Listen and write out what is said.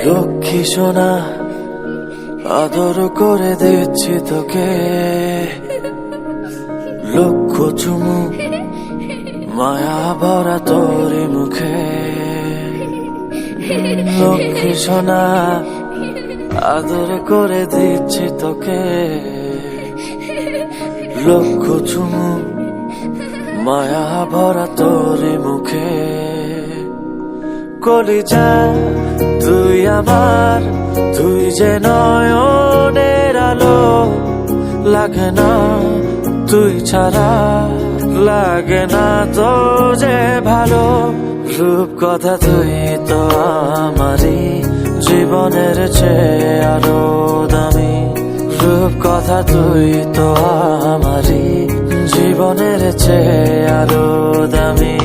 লক্ষ্মী সোনা আদর করে দিচ্ছি তোকে, লক্ষ চুমু মায়া ভরা তোর মুখে। লক্ষ্মী সোনা আদর করে দিচ্ছি তোকে, লক্ষ চুমু মায়া ভরা তোর মুখে। কলিজা তুই আমার, তুই যে নয়নের আলো, লাগে না তুই ছাড়া, লাগে না তো যে ভালো। রূপ কথা তুই তো আমারই জীবনের চেয়ে আরো দামি, রূপ কথা তুই তো আমারই জীবনের চেয়ে আরো দামি।